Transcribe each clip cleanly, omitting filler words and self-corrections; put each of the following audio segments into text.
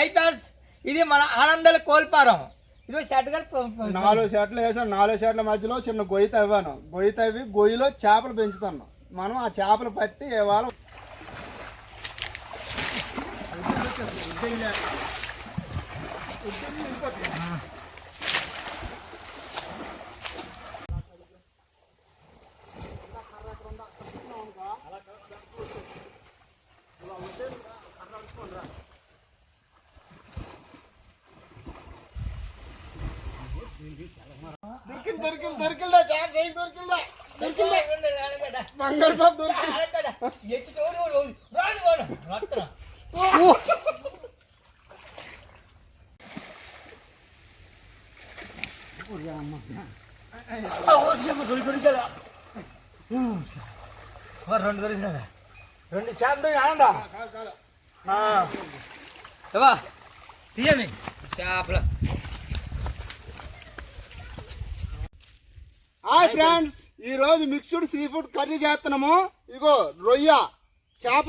ఐపాస్ ఇది మన ఆనందాల కోల్పారం. ఇది షర్ట్ 4 షర్ట్లు వేసాను. 4 షర్ట్ల మధ్యలో చిన్న గొయ్యి తవ్వాను. గొయ్యి తవ్వి గొయ్యిలో చేపలు పెంచుతున్నాం. మనం ఆ చేపలు పట్టి ఇవాళ దొరికిందా చేప సైజు దొరికిందా బంగారు పాప రెండు దొరికినా, 2 చేపలు దొరికి ఆనందా తీయని చేపల. హాయ్ ఫ్రెండ్స్, ఈ రోజు మిక్స్డ్ సీ ఫుడ్ కర్రీ చేస్తున్నాము. ఇగో రొయ్య, చేప,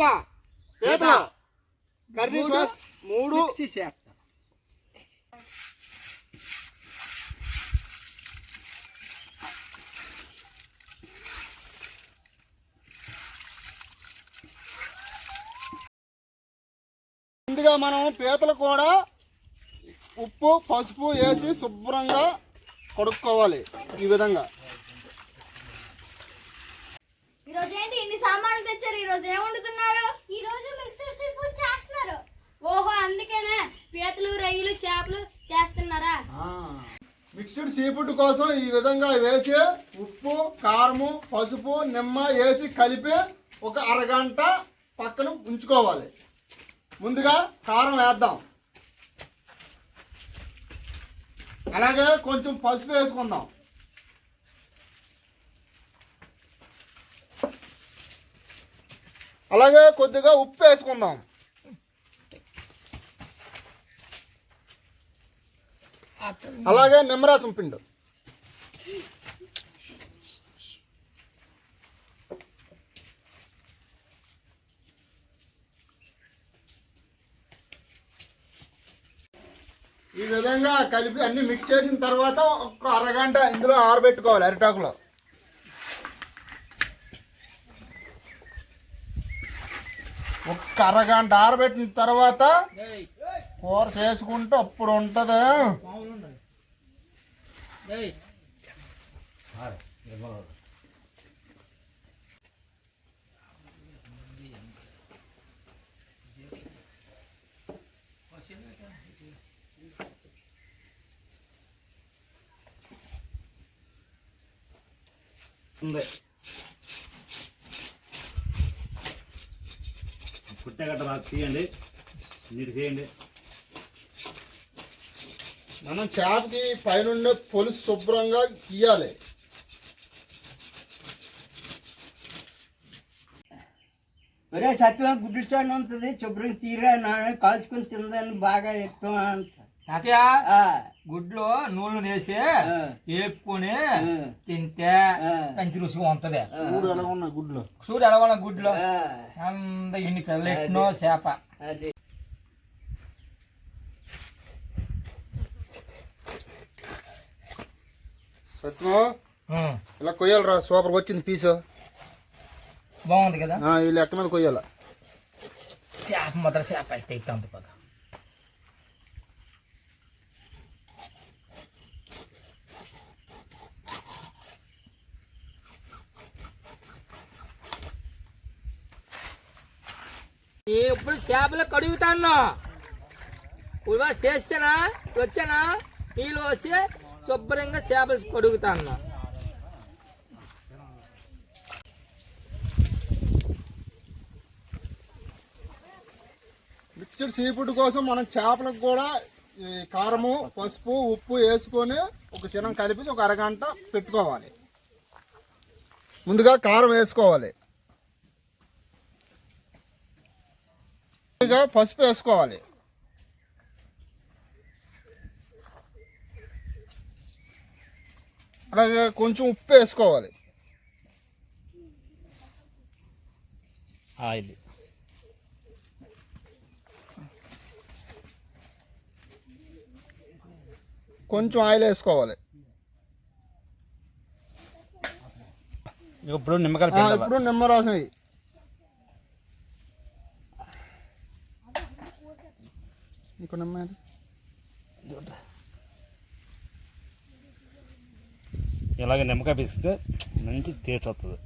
పీతలు కర్రీ 3 ముందుగా మనం పీతలు కూడా ఉప్పు పసుపు వేసి శుభ్రంగా కడుక్కోవాలి. ఈ విధంగా ఈరోజు ఏంటి ఇన్ని సామాన్లు తెచ్చారు? ఈరోజు ఏం వండుతున్నారు? ఈరోజు మిక్స్డ్ సీ ఫుడ్ చేస్తున్నారు. ఓహో, అందుకేనే పీతలు రొయ్యలు చేపలు చేస్తున్నారా? మిక్స్డ్ సీ ఫుడ్ కోసం ఈ విధంగా వేసి ఉప్పు కారము పసుపు నిమ్మ వేసి కలిపి ఒక అరగంట పక్కన ఉంచుకోవాలి. ముందుగా కారం వేద్దాం, అలాగే కొంచెం పసుపు వేసుకుందాం. అలాగే కొద్దిగా ఉప్పు వేసుకుందాం. అలాగే నిమ్మరసం పిండి. ఈ విధంగా కలిపి అన్ని మిక్స్ చేసిన తర్వాత ఒక అరగంట ఇందులో ఆరబెట్టుకోవాలి అరిటాకులో. ఒక్క అరగంట ఆరబెట్టిన తర్వాత కూర చేసుకుంటే అప్పుడు ఉంటుంది. పుట్టగట్ట బాగా తీయండి, నీటి చేయండి. మనం చేపకి పైనుండే పొలుసు శుభ్రంగా తీయాలి. ఒరే సత్యం గుడ్లు చూడండి ఉంటుంది శుభ్రంగా తీరా కాల్చుకొని తిందని బాగా ఎక్కువ తాతయ్య గుడ్లో నూనె వేసి వేపుకొని తింటే మంచి రుచిగా ఉంటది. చూడు ఎలా ఉన్నాయి గుడ్లు, చూడు ఎలా ఉన్న గుడ్లో అంత ఇన్ని పిల్లెట్నో చేప. సత్యం ఇలా కొయ్యాలరా, సూపర్ వచ్చింది పీసు. బాగుంది కదా, ఈ లెక్క మీద కొయ్యాల. చేప మాత్రం చేప అయితే అంత పద. నేను ఇప్పుడు చేపలు కడుగుతాను. ఇప్పుడు చేసానా వచ్చానా నీళ్ళు వచ్చి శుభ్రంగా చేపలు కడుగుతాను. మిక్స్డ్ సీ ఫుడ్ కోసం మనం చేపలకు కూడా కారము పసుపు ఉప్పు వేసుకొని ఒక చిన్న కలిపి ఒక అరగంట పెట్టుకోవాలి. ముందుగా కారం వేసుకోవాలి, పసుపు వేసుకోవాలి, అలాగే కొంచెం ఉప్పు వేసుకోవాలి. ఆయిల్ కొంచెం ఆయిల్ వేసుకోవాలి. ఇప్పుడు నిమ్మకాయలు ఇప్పుడు నిమ్మరసం వేయి. ఇంకో నిమ్మ ఇలాగే నిమ్మకాయ పిసికితే మంచి టేస్ట్ వస్తుంది.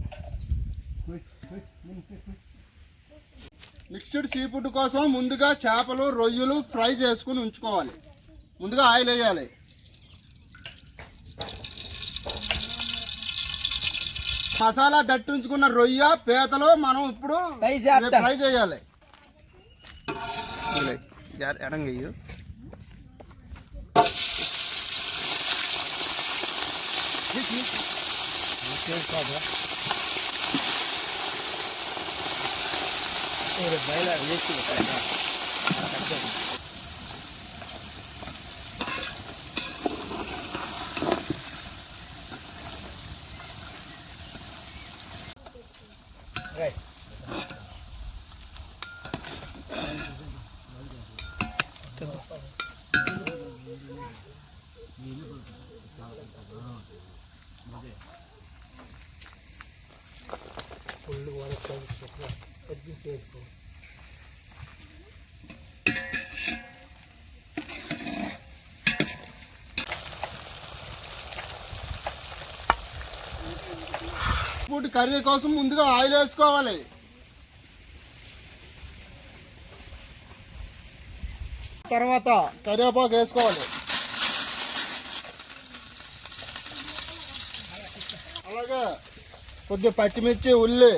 మిక్స్డ్ సీ ఫుడ్ కోసం ముందుగా చేపలు రొయ్యలు ఫ్రై చేసుకుని ఉంచుకోవాలి. ముందుగా ఆయిల్ వేయాలి. మసాలా దట్టించుకున్న రొయ్య పీతలు మనం ఇప్పుడు ఫ్రై చేయాలి. ఎడంగయ్యు ఫుడ్ కర్రీ కోసం ముందుగా ఆయిల్ వేసుకోవాలి. తర్వాత కరివేపాకు వేసుకోవాలి. అలాగే కొద్దిగా పచ్చిమిర్చి ఉల్లి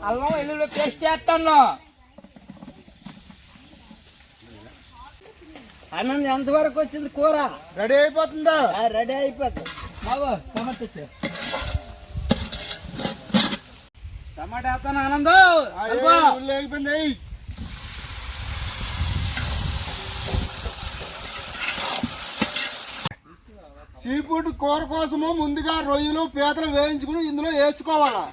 అల్లం వెల్లుల్లి పేస్ట్ చేస్తాను. ఆనంద్ ఎంతవరకు వచ్చింది కూర? రెడీ అయిపోతుందా? రెడీ అయిపోతుంది బాబు టమాటా తెచ్చు. టమాటా వేస్తాను ఆనంద్. ఉల్లి అయిపోయింది. సీ ఫుడ్ కూర కోసము ముందుగా రొయ్యలు పీతలు వేయించుకుని ఇందులో వేసుకోవాలా.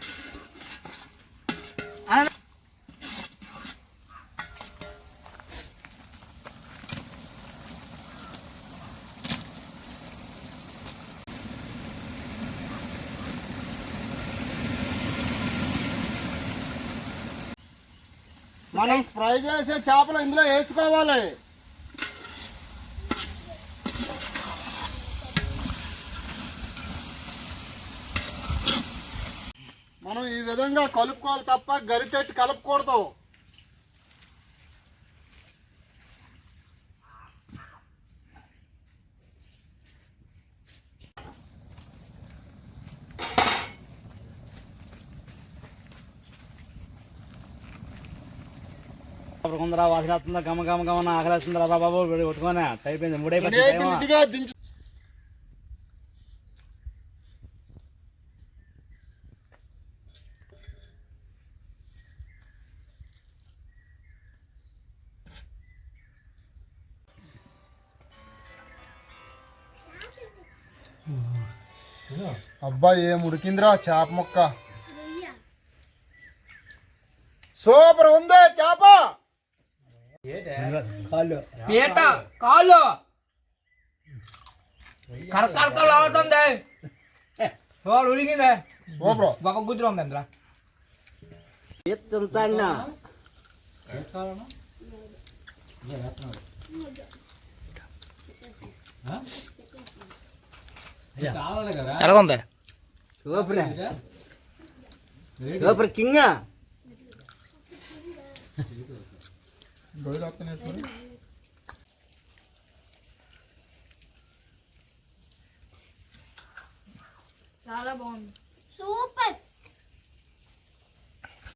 మనం ఫ్రై చేసే చేపలు ఇందులో వేసుకోవాలి. మనం ఈ విధంగా కలుపుకోవాలి తప్ప గరిటెట్టి కలపకూడదు. కొందరా వాసన వస్తుందా, గమ గమ గమన ఆకలి వస్తుందా బాబు కొట్టుకోనే అయిపోయింది. మూడైపోయింది. అబ్బా ఏం ఉడికిందిరా చేప ముక్క. సూపర్ ఉంది చేప. పీత కాళ్ళు కరకరకలు అవుతుంది. చూడు ఉడికిందే. సూపర్. ఒక గుద్దురు ఉంది అందులో. ఎలాగుంది? Super super king. చాలా బాగుంది.